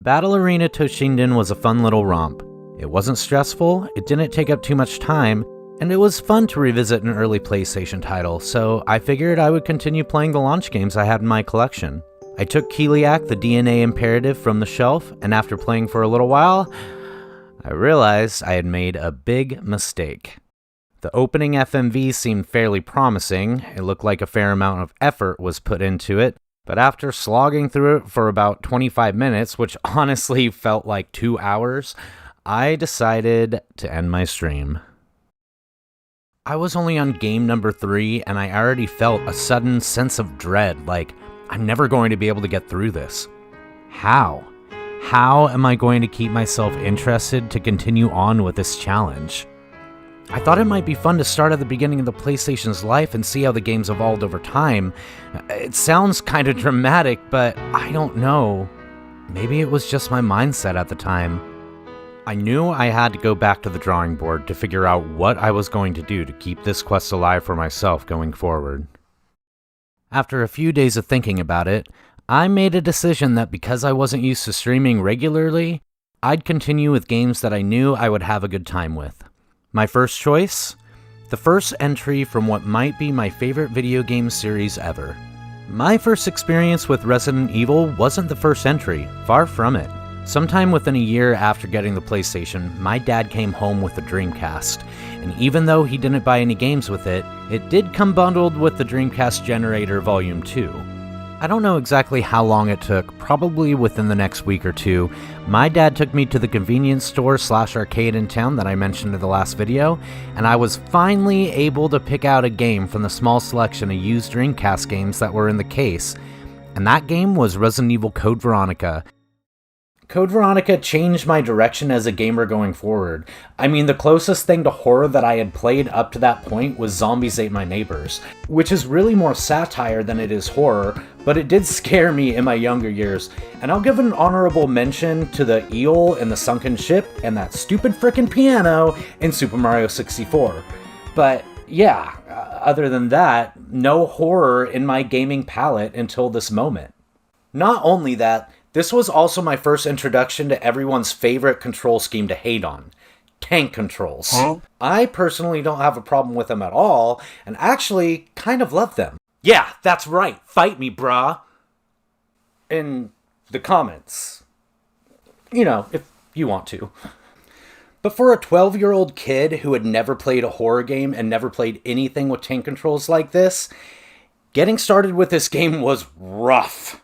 Battle Arena Toshinden was a fun little romp. It wasn't stressful, it didn't take up too much time, and it was fun to revisit an early PlayStation title, so I figured I would continue playing the launch games I had in my collection. I took Kiliak the DNA Imperative from the shelf, and after playing for a little while, I realized I had made a big mistake. The opening FMV seemed fairly promising, it looked like a fair amount of effort was put into it, but after slogging through it for about 25 minutes, which honestly felt like 2 hours, I decided to end my stream. I was only on game number 3, and I already felt a sudden sense of dread, like, I'm never going to be able to get through this. How? How am I going to keep myself interested to continue on with this challenge? I thought it might be fun to start at the beginning of the PlayStation's life and see how the game's evolved over time. It sounds kind of dramatic, but I don't know. Maybe it was just my mindset at the time. I knew I had to go back to the drawing board to figure out what I was going to do to keep this quest alive for myself going forward. After a few days of thinking about it, I made a decision that because I wasn't used to streaming regularly, I'd continue with games that I knew I would have a good time with. My first choice? The first entry from what might be my favorite video game series ever. My first experience with Resident Evil wasn't the first entry, far from it. Sometime within a year after getting the PlayStation, my dad came home with the Dreamcast, and even though he didn't buy any games with it, it did come bundled with the Dreamcast Generator Volume 2. I don't know exactly how long it took, probably within the next week or two. My dad took me to the convenience store / arcade in town that I mentioned in the last video, and I was finally able to pick out a game from the small selection of used Dreamcast games that were in the case, and that game was Resident Evil Code Veronica. Code Veronica changed my direction as a gamer going forward. I mean, the closest thing to horror that I had played up to that point was Zombies Ate My Neighbors, which is really more satire than it is horror, but it did scare me in my younger years. And I'll give an honorable mention to the eel in the sunken ship and that stupid frickin' piano in Super Mario 64. But yeah, other than that, no horror in my gaming palette until this moment. Not only that, this was also my first introduction to everyone's favorite control scheme to hate on. Tank controls. Huh? I personally don't have a problem with them at all, and actually kind of love them. Yeah, that's right. Fight me, brah. In the comments. You know, if you want to. But for a 12-year-old kid who had never played a horror game and never played anything with tank controls like this, getting started with this game was rough.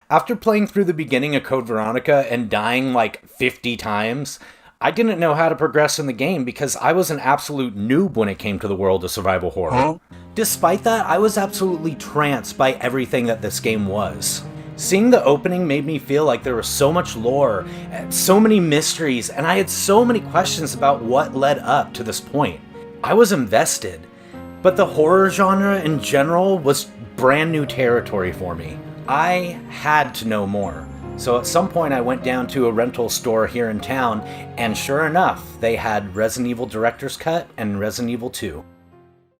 After playing through the beginning of Code Veronica and dying like 50 times, I didn't know how to progress in the game because I was an absolute noob when it came to the world of survival horror. Huh? Despite that, I was absolutely tranced by everything that this game was. Seeing the opening made me feel like there was so much lore, so many mysteries, and I had so many questions about what led up to this point. I was invested, but the horror genre in general was brand new territory for me. I had to know more. So at some point I went down to a rental store here in town, and sure enough, they had Resident Evil Director's Cut and Resident Evil 2.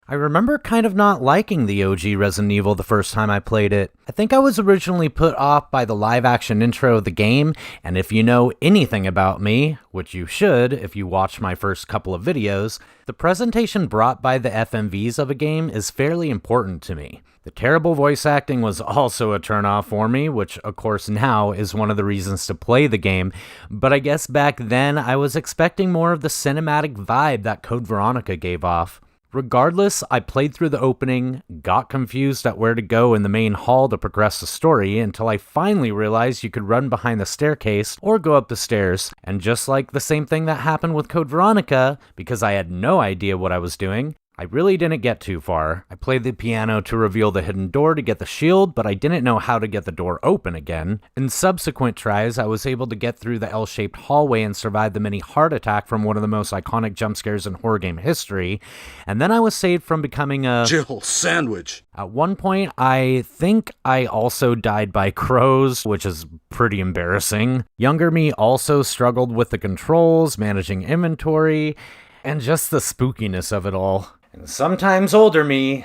I remember kind of not liking the OG Resident Evil the first time I played it. I think I was originally put off by the live-action intro of the game, and if you know anything about me, which you should if you watch my first couple of videos, the presentation brought by the FMVs of a game is fairly important to me. The terrible voice acting was also a turnoff for me, which of course now is one of the reasons to play the game, but I guess back then I was expecting more of the cinematic vibe that Code Veronica gave off. Regardless, I played through the opening, got confused at where to go in the main hall to progress the story until I finally realized you could run behind the staircase or go up the stairs, and just like the same thing that happened with Code Veronica, because I had no idea what I was doing, I really didn't get too far. I played the piano to reveal the hidden door to get the shield, but I didn't know how to get the door open again. In subsequent tries, I was able to get through the L-shaped hallway and survive the mini heart attack from one of the most iconic jump scares in horror game history, and then I was saved from becoming a Jill sandwich. At one point, I think I also died by crows, which is pretty embarrassing. Younger me also struggled with the controls, managing inventory, and just the spookiness of it all. And sometimes older me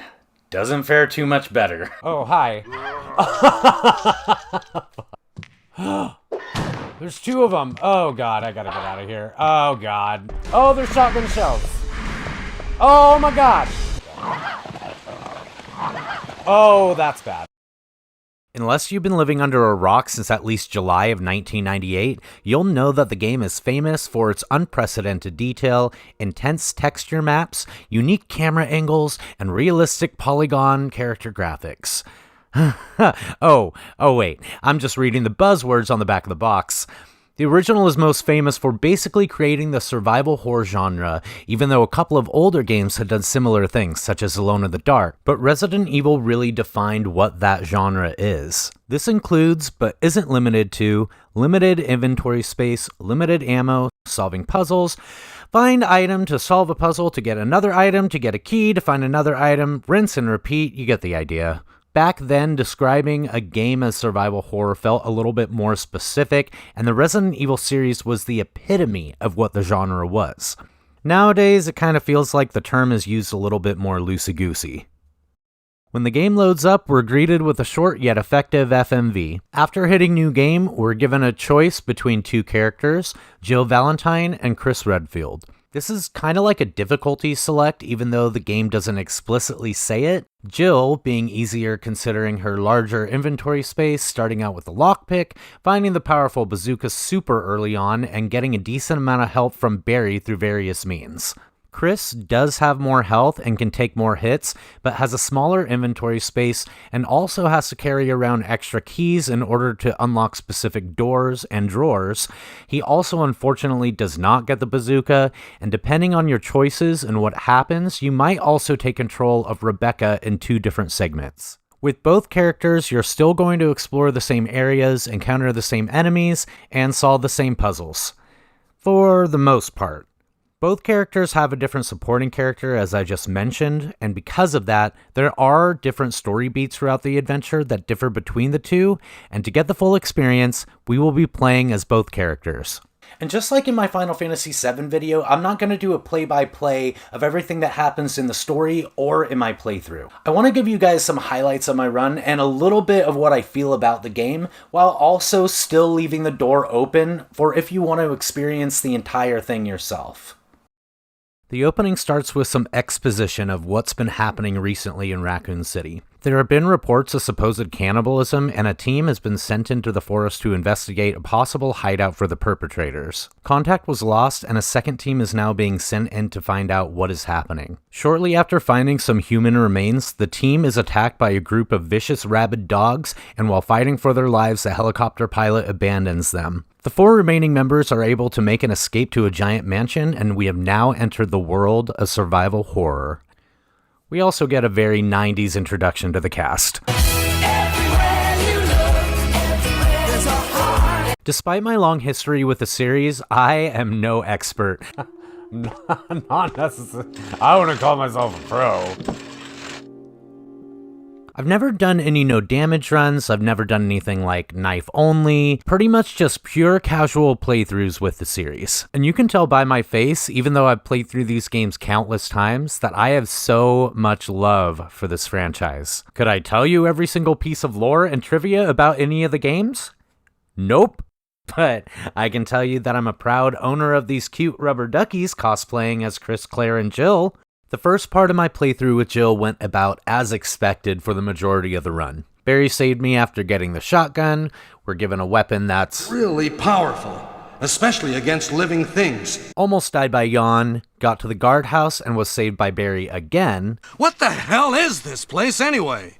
doesn't fare too much better. Oh, hi. There's two of them. Oh, God, I gotta get out of here. Oh, God. Oh, there's shotgun shells. Oh, my God. Oh, that's bad. Unless you've been living under a rock since at least July of 1998, you'll know that the game is famous for its unprecedented detail, intense texture maps, unique camera angles, and realistic polygon character graphics. Oh, wait, I'm just reading the buzzwords on the back of the box. The original is most famous for basically creating the survival horror genre, even though a couple of older games had done similar things, such as Alone in the Dark. But Resident Evil really defined what that genre is. This includes, but isn't limited to, limited inventory space, limited ammo, solving puzzles, find item to solve a puzzle, to get another item, to get a key, to find another item, rinse and repeat, you get the idea. Back then, describing a game as survival horror felt a little bit more specific, and the Resident Evil series was the epitome of what the genre was. Nowadays, it kind of feels like the term is used a little bit more loosey-goosey. When the game loads up, we're greeted with a short yet effective FMV. After hitting New Game, we're given a choice between two characters, Jill Valentine and Chris Redfield. This is kind of like a difficulty select, even though the game doesn't explicitly say it. Jill being easier considering her larger inventory space, starting out with a lockpick, finding the powerful bazooka super early on, and getting a decent amount of help from Barry through various means. Chris does have more health and can take more hits, but has a smaller inventory space and also has to carry around extra keys in order to unlock specific doors and drawers. He also unfortunately does not get the bazooka, and depending on your choices and what happens, you might also take control of Rebecca in two different segments. With both characters, you're still going to explore the same areas, encounter the same enemies, and solve the same puzzles. For the most part. Both characters have a different supporting character, as I just mentioned, and because of that, there are different story beats throughout the adventure that differ between the two, and to get the full experience, we will be playing as both characters. And just like in my Final Fantasy VII video, I'm not going to do a play-by-play of everything that happens in the story or in my playthrough. I want to give you guys some highlights of my run and a little bit of what I feel about the game, while also still leaving the door open for if you want to experience the entire thing yourself. The opening starts with some exposition of what's been happening recently in Raccoon City. There have been reports of supposed cannibalism, and a team has been sent into the forest to investigate a possible hideout for the perpetrators. Contact was lost, and a second team is now being sent in to find out what is happening. Shortly after finding some human remains, the team is attacked by a group of vicious rabid dogs, and while fighting for their lives, the helicopter pilot abandons them. The four remaining members are able to make an escape to a giant mansion, and we have now entered the world of survival horror. We also get a very 90s introduction to the cast. Despite my long history with the series, I am no expert. Not necessarily. I wouldn't call myself a pro. I've never done any no damage runs, I've never done anything like knife only, pretty much just pure casual playthroughs with the series. And you can tell by my face, even though I've played through these games countless times, that I have so much love for this franchise. Could I tell you every single piece of lore and trivia about any of the games? Nope. But I can tell you that I'm a proud owner of these cute rubber duckies cosplaying as Chris, Claire, and Jill. The first part of my playthrough with Jill went about as expected for the majority of the run. Barry saved me after getting the shotgun. We're given a weapon that's really powerful, especially against living things. Almost died by Yawn, got to the guardhouse, and was saved by Barry again. What the hell is this place anyway?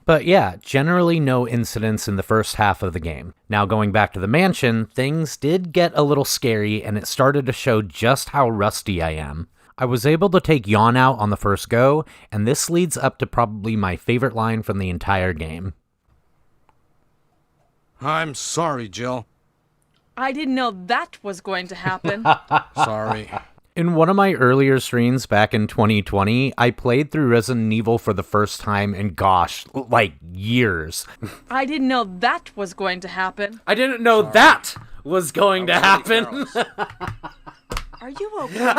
But yeah, generally no incidents in the first half of the game. Now going back to the mansion, things did get a little scary, and it started to show just how rusty I am. I was able to take Yawn out on the first go, and this leads up to probably my favorite line from the entire game. I'm sorry, Jill. I didn't know that was going to happen. Sorry. In one of my earlier streams back in 2020, I played through Resident Evil for the first time in, gosh, like years. I didn't know that was going to happen. I didn't know that was going to happen. Are you okay?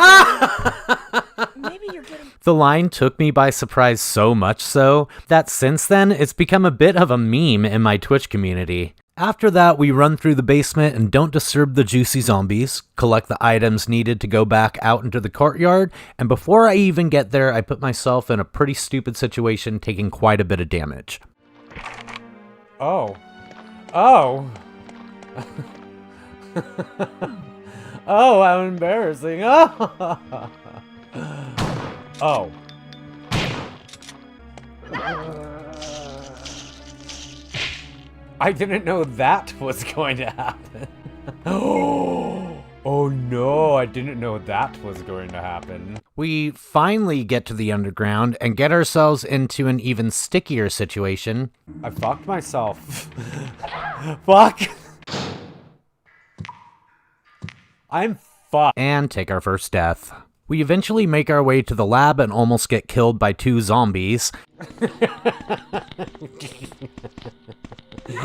Maybe you're getting... The line took me by surprise so much so that since then, it's become a bit of a meme in my Twitch community. After that, we run through the basement and don't disturb the juicy zombies, collect the items needed to go back out into the courtyard, and before I even get there, I put myself in a pretty stupid situation, taking quite a bit of damage. Oh. Oh. Oh, how embarrassing. Oh. Oh. I didn't know that was going to happen. Oh no, I didn't know that was going to happen. We finally get to the underground and get ourselves into an even stickier situation. I fucked myself. Fuck. I'm fucked. And take our first death. We eventually make our way to the lab and almost get killed by 2 zombies.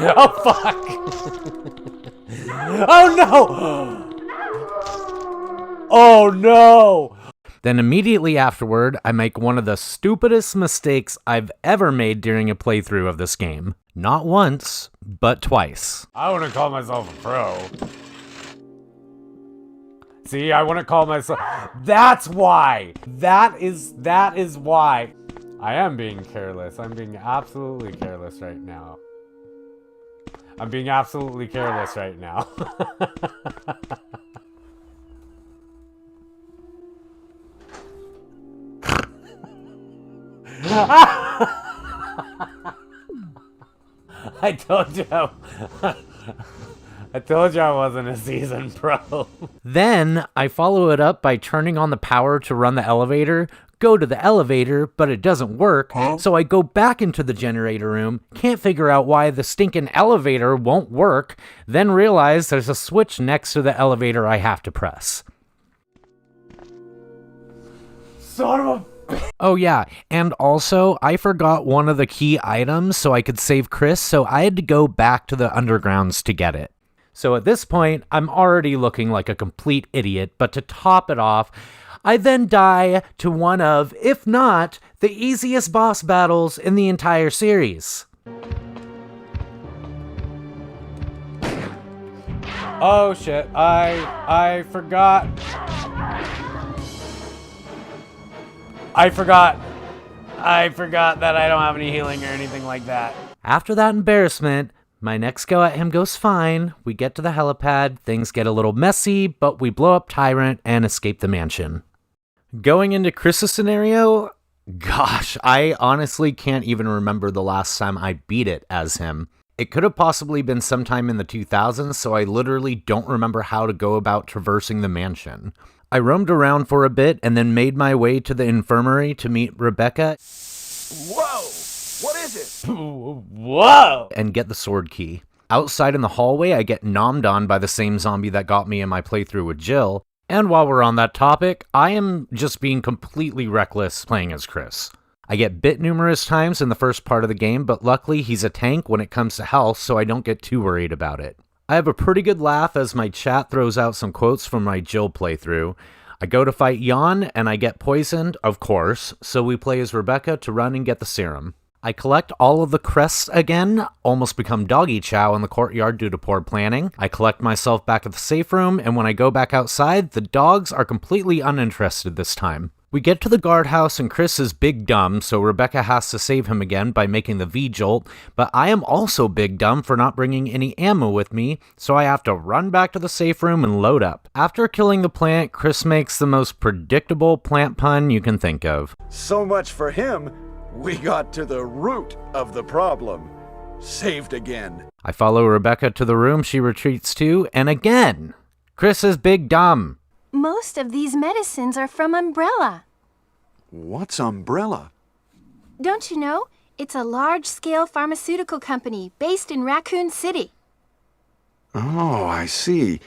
Oh fuck! Oh no! Oh no! Then immediately afterward, I make one of the stupidest mistakes I've ever made during a playthrough of this game. Not once, but twice. I want to call myself a pro. See, I want to call myself... That's why! That is why. I am being careless. I'm being absolutely careless right now. I'm being absolutely careless right now. I told you. I told you I wasn't a seasoned pro. Then I follow it up by turning on the power to run the elevator, go to the elevator, but it doesn't work, so I go back into the generator room, can't figure out why the stinking elevator won't work, then realize there's a switch next to the elevator I have to press. Son of a... Oh yeah, and also, I forgot one of the key items so I could save Chris, so I had to go back to the undergrounds to get it. So at this point, I'm already looking like a complete idiot, but to top it off, I then die to one of, if not, the easiest boss battles in the entire series. Oh shit, I forgot. I forgot that I don't have any healing or anything like that. After that embarrassment, my next go at him goes fine. We get to the helipad, things get a little messy, but we blow up Tyrant and escape the mansion. Going into Chris's scenario, gosh, I honestly can't even remember the last time I beat it as him. It could have possibly been sometime in the 2000s, so I literally don't remember how to go about traversing the mansion. I roamed around for a bit and then made my way to the infirmary to meet Rebecca. Whoa! What is it? Whoa! And get the sword key. Outside in the hallway, I get nommed on by the same zombie that got me in my playthrough with Jill. And while we're on that topic, I am just being completely reckless playing as Chris. I get bit numerous times in the first part of the game, but luckily he's a tank when it comes to health, so I don't get too worried about it. I have a pretty good laugh as my chat throws out some quotes from my Jill playthrough. I go to fight Jan, and I get poisoned, of course, so we play as Rebecca to run and get the serum. I collect all of the crests again, almost become doggy chow in the courtyard due to poor planning. I collect myself back at the safe room, and when I go back outside, the dogs are completely uninterested this time. We get to the guardhouse and Chris is big dumb, so Rebecca has to save him again by making the V-jolt, but I am also big dumb for not bringing any ammo with me, so I have to run back to the safe room and load up. After killing the plant, Chris makes the most predictable plant pun you can think of. So much for him. We got to the root of the problem. Saved again. I follow Rebecca to the room she retreats to, and again, Chris is big dumb. Most of these medicines are from Umbrella. What's Umbrella? Don't you know? It's a large-scale pharmaceutical company based in Raccoon City. Oh, I see.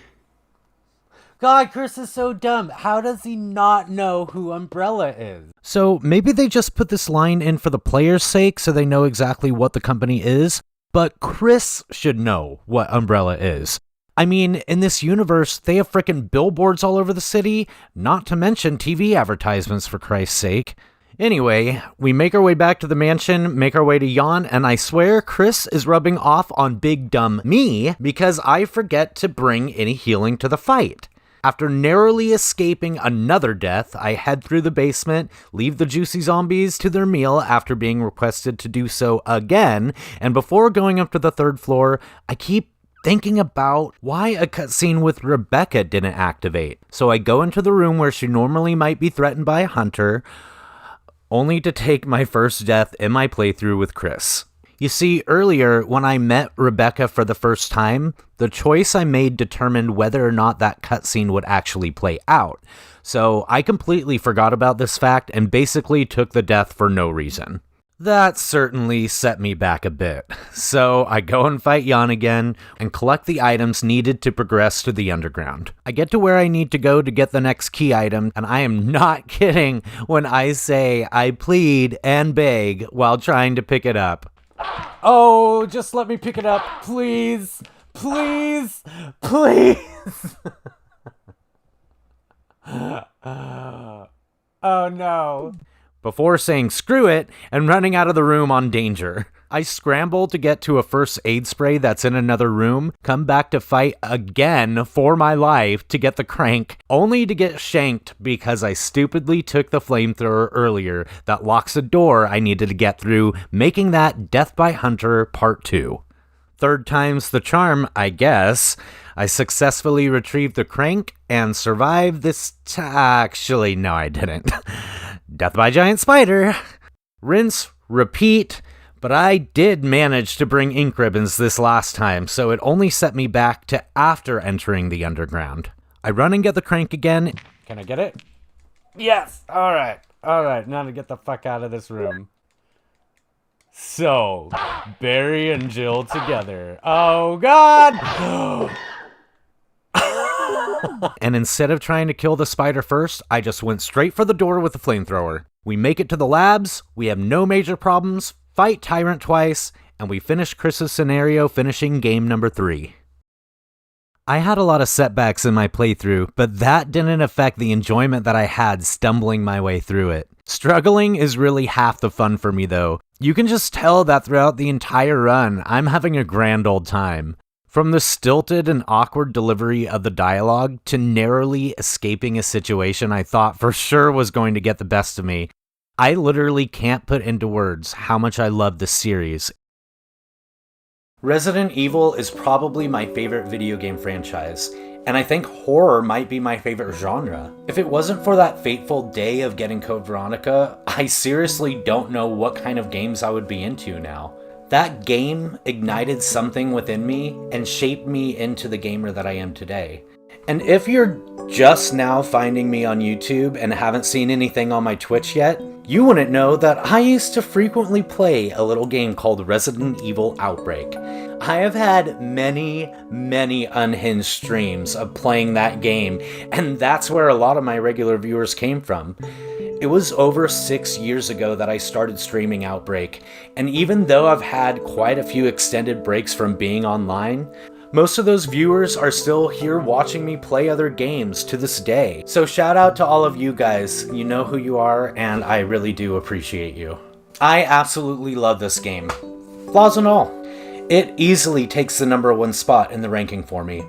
God, Chris is so dumb. How does he not know who Umbrella is? So maybe they just put this line in for the player's sake so they know exactly what the company is, but Chris should know what Umbrella is. I mean, in this universe, they have frickin' billboards all over the city, not to mention TV advertisements for Christ's sake. Anyway, we make our way back to the mansion, make our way to Jan, and I swear Chris is rubbing off on big dumb me because I forget to bring any healing to the fight. After narrowly escaping another death, I head through the basement, leave the juicy zombies to their meal after being requested to do so again, and before going up to the 3rd floor, I keep thinking about why a cutscene with Rebecca didn't activate. So I go into the room where she normally might be threatened by a hunter, only to take my first death in my playthrough with Chris. You see, earlier, when I met Rebecca for the first time, the choice I made determined whether or not that cutscene would actually play out. So I completely forgot about this fact and basically took the death for no reason. That certainly set me back a bit. So I go and fight Jan again and collect the items needed to progress to the underground. I get to where I need to go to get the next key item, and I am not kidding when I say I plead and beg while trying to pick it up. Oh, just let me pick it up, please. Please. Please. Oh no. Before saying screw it and running out of the room on danger. I scramble to get to a first aid spray that's in another room, come back to fight again for my life to get the crank, only to get shanked because I stupidly took the flamethrower earlier that locks a door I needed to get through, making that Death by Hunter Part 2. 3rd time's the charm, I guess. I successfully retrieved the crank and survived this actually, no, I didn't. Death by Giant Spider. Rinse, repeat, but I did manage to bring ink ribbons this last time, so it only set me back to after entering the underground. I run and get the crank again. Can I get it? Yes! Alright, now to get the fuck out of this room. So, Barry and Jill together. Oh god! And instead of trying to kill the spider first, I just went straight for the door with the flamethrower. We make it to the labs, we have no major problems, fight Tyrant twice, and we finish Chris's scenario, finishing game number 3. I had a lot of setbacks in my playthrough, but that didn't affect the enjoyment that I had stumbling my way through it. Struggling is really half the fun for me though. You can just tell that throughout the entire run, I'm having a grand old time. From the stilted and awkward delivery of the dialogue to narrowly escaping a situation I thought for sure was going to get the best of me, I literally can't put into words how much I love this series. Resident Evil is probably my favorite video game franchise, and I think horror might be my favorite genre. If it wasn't for that fateful day of getting Code Veronica, I seriously don't know what kind of games I would be into now. That game ignited something within me and shaped me into the gamer that I am today. And if you're just now finding me on YouTube and haven't seen anything on my Twitch yet, you wouldn't know that I used to frequently play a little game called Resident Evil Outbreak. I have had many unhinged streams of playing that game, and that's where a lot of my regular viewers came from. It was over 6 years ago that I started streaming Outbreak, and even though I've had quite a few extended breaks from being online, most of those viewers are still here watching me play other games to this day. So shout out to all of you guys, you know who you are, and I really do appreciate you. I absolutely love this game. Flaws and all. It easily takes the #1 spot in the ranking for me.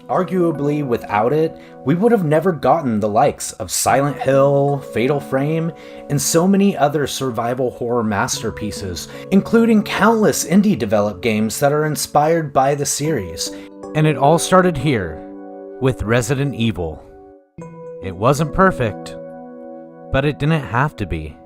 Arguably, without it, we would have never gotten the likes of Silent Hill, Fatal Frame, and so many other survival horror masterpieces, including countless indie-developed games that are inspired by the series. And it all started here, with Resident Evil. It wasn't perfect, but it didn't have to be.